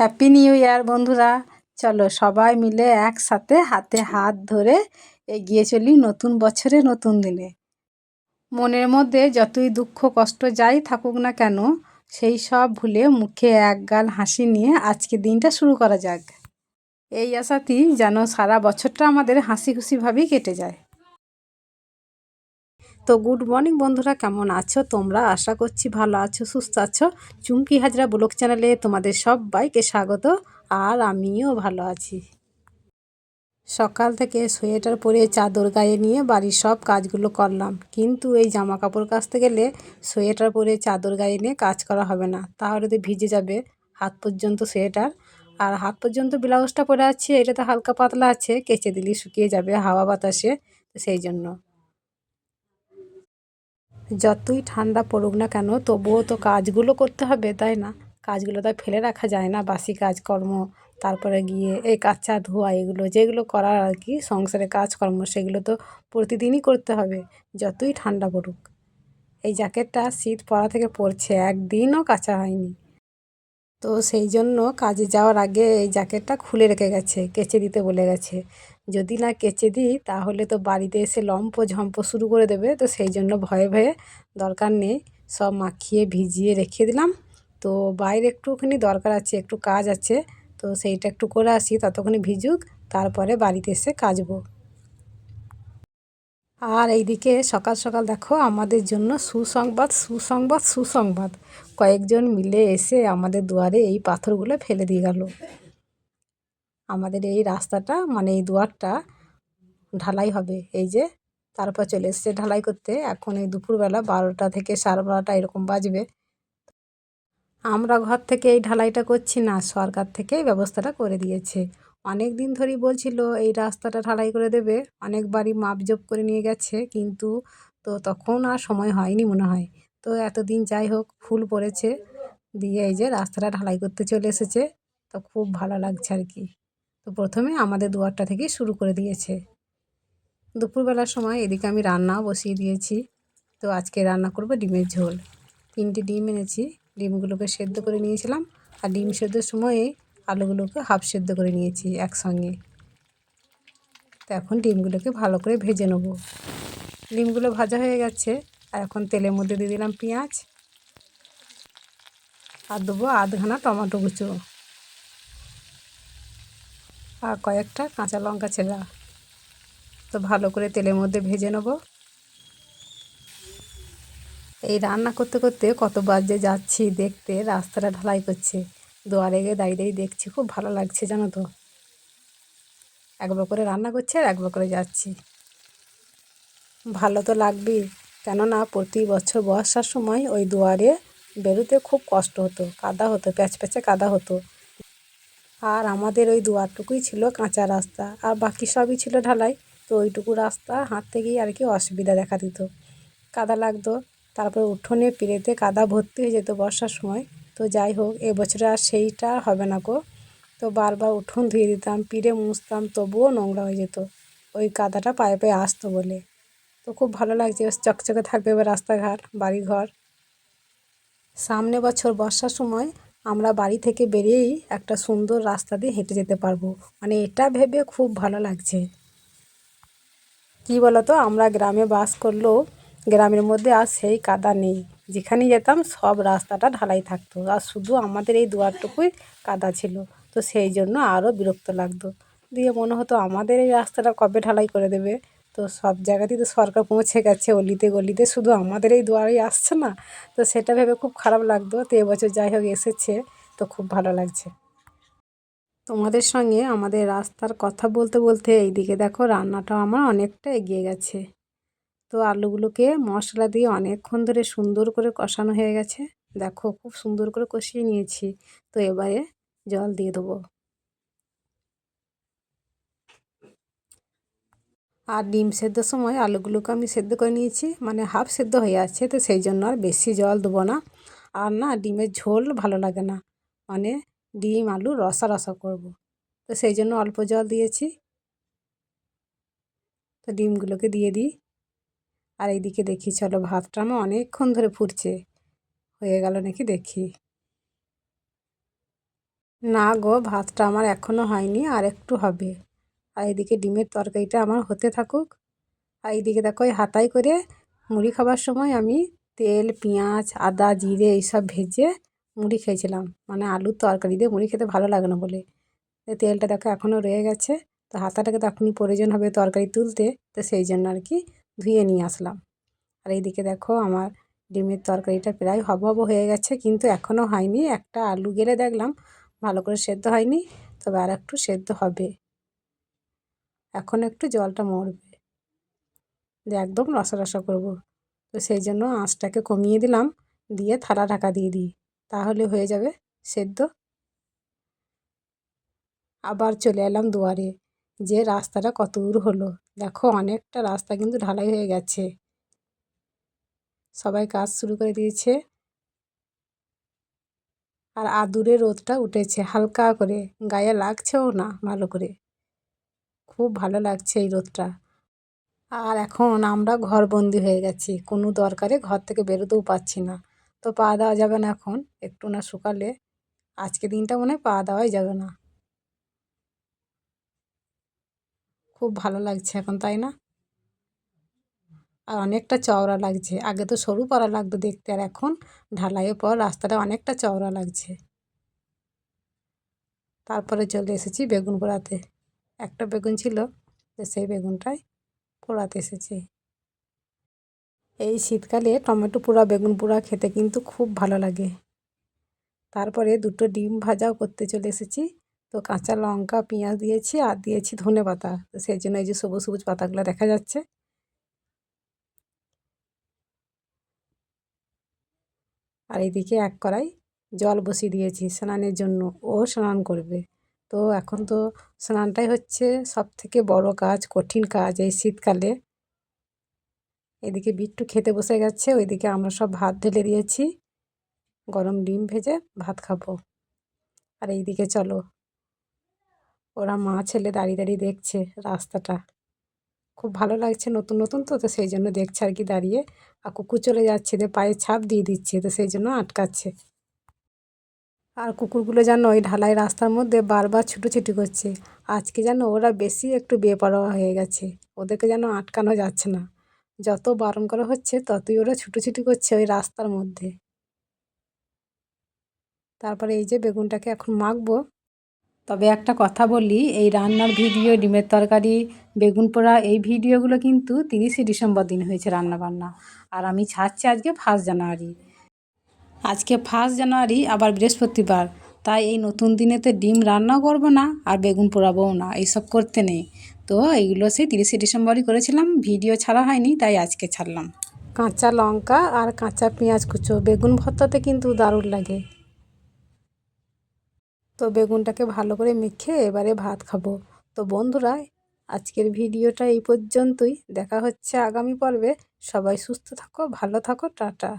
Happy new year বন্ধুরা। চলো সবাই মিলে একসাথে হাতে হাত ধরে এগিয়ে চলি নতুন বছরে নতুন দিনে। মনের মধ্যে যতই দুঃখ কষ্ট যাই থাকুক না কেন, সেই সব ভুলে মুখে একগাল হাসি নিয়ে আজকে দিনটা শুরু করা যাক। এই আশাতেই যেন সারা বছরটা আমাদের হাসি খুশিভাবেই কেটে যায়। তো গুড মর্নিং বন্ধুরা, কেমন আছো তোমরা? আশা করছি ভালো আছো, সুস্থ আছো। চুমকি হাজরা ব্লগ চ্যানেলে তোমাদের সবাইকে স্বাগত। আর আমিও ভালো আছি। সকাল থেকে সোয়েটার পরে চাদর গায়ে নিয়ে বাড়ির সব কাজগুলো করলাম, কিন্তু এই জামা কাপড় কাচতে গেলে সোয়েটার পরে চাদর গায়ে নিয়ে কাজ করা হবে না, তাহলে তো ভিজে যাবে হাত পর্যন্ত সোয়েটার। আর হাত পর্যন্ত ব্লাউজটা পরে আছে, এটা তো হালকা পাতলা আছে, কেচে দিলেই শুকিয়ে যাবে হাওয়া বাতাসে। তো সেই জন্য যতই ঠান্ডা পড়ুক না কেন তবুও তো কাজগুলো করতে হবে, তাই না? কাজগুলো তো ফেলে রাখা যায় না, বাসি কাজকর্ম। তারপরে গিয়ে এই কাচা ধোয়া এগুলো যেগুলো করার আর কি সংসারে কাজকর্ম, সেগুলো তো প্রতিদিনই করতে হবে যতই ঠান্ডা পড়ুক। এই জ্যাকেটটা শীত পড়া থেকে পরছে, একদিনও কাচা হয়নি। তো সেই জন্য কাজে যাওয়ার আগে এই জ্যাকেটটা খুলে রেখে গেছে, কেচে দিতে বলে গেছে। যদি না কেচে দিই তাহলে তো বাড়িতে এসে লম্প ঝম্প শুরু করে দেবে, তো সেই জন্য ভয়ে ভয়ে দরকার নেই, সব মাখিয়ে ভিজিয়ে রেখে দিলাম। তো বাইরে একটুখানি দরকার আছে, একটু কাজ আছে, তো সেইটা একটু করে আসি, ততক্ষণে ভিজুক, তারপরে বাড়িতে এসে কাচবো। আর এইদিকে সকাল সকাল দেখো আমাদের জন্য সুসংবাদ সুসংবাদ সুসংবাদ, কয়েকজন মিলে এসে আমাদের দুয়ারে এই পাথরগুলো ফেলে দিয়ে গেল। আমাদের এই রাস্তাটা মানে এই দুয়ারটা ঢালাই হবে, এই যে তারপর চলে এসছে ঢালাই করতে। এখন এই দুপুরবেলা 12টা থেকে 12:30 এরকম বাজবে। আমরা ঘর থেকে এই ঢালাইটা করছি না, সরকার থেকে এই ব্যবস্থাটা করে দিয়েছে। অনেক দিন ধরেই বলছিল এই রাস্তাটা ঢালাই করে দেবে, অনেকবারই মাপজোপ করে নিয়ে গেছে, কিন্তু তো তখন আর সময় হয়নি মনে হয়। তো এতদিন যাই হোক ফুল পড়েছে, দিয়ে এই যে রাস্তাটা ঢালাই করতে চলে এসেছে। তো খুব ভালো লাগছে আর কি। তো প্রথমে আমাদের দুয়ারটা থেকেই শুরু করে দিয়েছে। দুপুরবেলার সময় এদিকে আমি রান্নাও বসিয়ে দিয়েছি। তো আজকে রান্না করব ডিমের ঝোল। 3টে ডিম এনেছি, ডিমগুলোকে সেদ্ধ করে নিয়েছিলাম। আর ডিম সেদ্ধর সময়ে আলুগুলোকে হাফ সেদ্ধ করে নিয়েছি একসঙ্গে। তো এখন ডিমগুলোকে ভালো করে ভেজে নেব। ডিমগুলো ভাজা হয়ে গেছে, আর এখন তেলের মধ্যে দিয়ে দিলাম পেঁয়াজ, আর দেবো আধখানা টমেটো কুচো, আর কয়েকটা কাঁচা লঙ্কা ছেঁড়া। তো ভালো করে তেলের মধ্যে ভেজে নেব। এই রান্না করতে করতে কতবার যে যাচ্ছি দেখতে, রাস্তাটা ঢালাই করছে, দুয়ারে গিয়ে দাঁড়িয়ে দাঁড়িয়ে দেখছি, খুব ভালো লাগছে জানো তো। একবার করে রান্না করছি আর একবার করে যাচ্ছি, ভালো তো লাগবেই। কেননা প্রতি বছর বর্ষার সময় ওই দুয়ারে বেরোতে খুব কষ্ট হতো, কাদা হতো, প্যাচপ্যাচে কাদা হতো। আর আমাদের ওই দুয়ারটুকুই ছিল কাঁচা রাস্তা, আর বাকি সবই ছিল ঢালাই। তো ওইটুকু রাস্তা হাঁটতে গিয়ে আর কি অসুবিধা দেখা দিত, কাদা লাগতো। তারপর উঠোনে পিড়েতে কাদা ভর্তি হয়ে যেত বর্ষার সময়। তো যাই হোক এবছরে আর সেইটা হবে না গো। তো বারবার উঠোন ধুয়ে দিতাম, পিড়ে মুছতাম, তবুও নোংরা হয়ে যেত ওই কাদাটা পায়ে পায়ে আসতো বলে। তো খুব ভালো লাগছে, চকচকে থাকবে এবার রাস্তাঘাট বাড়িঘর। সামনে বছর বর্ষার সময় আমরা বাড়ি থেকে বেরিয়েই একটা সুন্দর রাস্তা দিয়ে হেঁটে যেতে পারবো, মানে এটা ভেবে খুব ভালো লাগছে। কী বলতো, আমরা গ্রামে বাস করলেও গ্রামের মধ্যে আর সেই কাদা নেই। যেখানেই যেতাম সব রাস্তাটা ঢালাই থাকতো, আর শুধু আমাদের এই দুয়ারটুকুই কাদা ছিল। তো সেই জন্য আরও বিরক্ত লাগতো। দিয়ে মনে হতো আমাদের এই রাস্তাটা কবে ঢালাই করে দেবে। তো সব জায়গাতেই তো সরকার পৌঁছে গেছে অলিতে গলিতে, শুধু আমাদের এই দুয়ারেই আসছে না। তো সেটা ভেবে খুব খারাপ লাগতো। তো এবছর যাই হোক এসেছে, তো খুব ভালো লাগছে। তোমাদের সঙ্গে আমাদের রাস্তার কথা বলতে বলতে এইদিকে দেখো রান্নাটাও আমার অনেকটা এগিয়ে গেছে। তো আলুগুলোকে মশলা দিয়ে অনেকক্ষণ ধরে সুন্দর করে কষানো হয়ে গেছে, দেখো খুব সুন্দর করে কষিয়ে নিয়েছি। তো এবারে জল দিয়ে দেবো। আর ডিম সেদ্ধর সময় আলুগুলোকে আমি সেদ্ধ করে নিয়েছি, মানে হাফ সেদ্ধ হয়ে আছে, তো সেই জন্য আর বেশি জল দেবো না। আর না ডিমের ঝোল ভালো লাগে না, মানে ডিম আলু রসা রসা করব। তো সেই জন্য অল্প জল দিয়েছি। তো ডিমগুলোকে দিয়ে দিই। আর এইদিকে দেখি চলো ভাতটা আমার অনেকক্ষণ ধরে ফুটছে, হয়ে গেল নাকি দেখি। না গো, ভাতটা আমার এখনও হয়নি, আর একটু হবে। আর এদিকে ডিমের তরকারিটা আমার হতে থাকুক। আর এইদিকে দেখো ওই হাতায় করে মুড়ি খাবার সময় আমি তেল, পেঁয়াজ, আদা, জিরে এইসব ভেজে মুড়ি খেয়েছিলাম। মানে আলুর তরকারি দিয়ে মুড়ি খেতে ভালো লাগে না বলে। তেলটা দেখো এখনও রয়ে গেছে। তো হাতাটাকে তো এখনই প্রয়োজন হবে তরকারি তুলতে, তো সেই জন্য আর কি ধুয়ে নিয়ে আসলাম। আর এইদিকে দেখো আমার ডিমের তরকারিটা প্রায় হব হয়ে গেছে, কিন্তু এখনও হয়নি। একটা আলু গেলে দেখলাম ভালো করে সেদ্ধ হয়নি, তবে আর একটু সেদ্ধ হবে। এখন একটু জলটা মরবে, দিয়ে একদম রসা রসা করবো। তো সেই জন্য আঁচটাকে কমিয়ে দিলাম, দিয়ে থালা ঢাকা দিয়ে দিই, তাহলে হয়ে যাবে সেদ্ধ। আবার চলে এলাম দুয়ারে, যে রাস্তাটা কত দূর হলো। দেখো অনেকটা রাস্তা কিন্তু ঢালাই হয়ে গেছে, সবাই কাজ শুরু করে দিয়েছে। আর আদুরে রোদটা উঠেছে হালকা করে, গায়ে লাগছেও না ভালো করে, খুব ভালো লাগছে এই রোদটা। আর এখন আমরা ঘরবন্দি হয়ে গেছি, কোনো দরকারে ঘর থেকে বেরোতেও পারছি না। তো পা দেওয়া যাবে না এখন, একটু না শুকালে আজকে দিনটা মনে হয় পা দেওয়াই যাবে না। খুব ভালো লাগছে এখন, তাই না? আর অনেকটা চওড়া লাগছে, আগে তো সরু পারা লাগতো দেখতে, আর এখন ঢালাইয়ের পর রাস্তাটা অনেকটা চওড়া লাগছে। তারপরে চলে এসেছি বেগুন পোড়াতে। একটা বেগুন ছিল, তো সেই বেগুনটাই পোড়াতে এসেছি। এই শীতকালে টমেটো পোড়া, বেগুন পোড়া খেতে কিন্তু খুব ভালো লাগে। তারপরে দুটো ডিম ভাজাও করতে চলে এসেছি। তো কাঁচা লঙ্কা, পেঁয়াজ দিয়েছি, আর দিয়েছি ধনেপাতা। তো সেই জন্য এই যে সবুজ সবুজ পাতাগুলো দেখা যাচ্ছে। আর এইদিকে এক কড়াই জল বসিয়ে দিয়েছি স্নানের জন্য, ও স্নান করবে। তো এখন তো স্নানটাই হচ্ছে সবথেকে বড় কাজ, কঠিন কাজ এই শীতকালে। এদিকে বিট্টু খেতে বসে গেছে, ওইদিকে আমরা সব ভাত ঢেলে দিয়েছি, গরম ডিম ভেজে ভাত খাবো। আর এইদিকে চলো, ওরা মা ছেলে দাঁড়িয়ে দাঁড়িয়ে দেখছে রাস্তাটা। খুব ভালো লাগছে, নতুন নতুন তো, তো সেই জন্য দেখছে আর কি দাঁড়িয়ে। আর কুকুর চলে যাচ্ছে, যে পায়ে ছাপ দিয়ে দিচ্ছে, তো সেই জন্য আটকাচ্ছে। আর কুকুরগুলো যেন ওই ঢালাই রাস্তার মধ্যে বারবার ছুটোছুটি করছে। আজকে যেন ওরা বেশি একটু বেপরোয়া হয়ে গেছে, ওদেরকে যেন আটকানো যাচ্ছে না। যত বারণ করা হচ্ছে ততই ওরা ছুটোছুটি করছে ওই রাস্তার মধ্যে। তারপরে এই যে বেগুনটাকে এখন মাখবো। তবে একটা কথা বলি, এই রান্নার ভিডিও, ডিমের তরকারি, বেগুন পোড়া, এই ভিডিওগুলো কিন্তু 30শে ডিসেম্বর দিন হয়েছে রান্নাবান্না। আর আমি ছাড়ছি আজকে 1 জানুয়ারি। আজকে 1 জানুয়ারি, আবার বৃহস্পতিবার। তাই এই নতুন দিনেতে ডিম রান্নাও করবো না, আর বেগুন পোড়াবোও না, এইসব করতে নেই। তো এইগুলো সেই 30শে ডিসেম্বরই করেছিলাম, ভিডিও ছাড়া হয়নি, তাই আজকে ছাড়লাম। কাঁচা লঙ্কা আর কাঁচা পেঁয়াজ কুচো বেগুন ভর্তাতে কিন্তু দারুণ লাগে। তো বেগুনটাকে ভালো করে মেখে এবারে ভাত খাবো। তো বন্ধুরা, আজকের ভিডিওটা এই পর্যন্তই, দেখা হচ্ছে আগামী পর্বে। সবাই সুস্থ থাকো, ভালো থাকো, টাটা।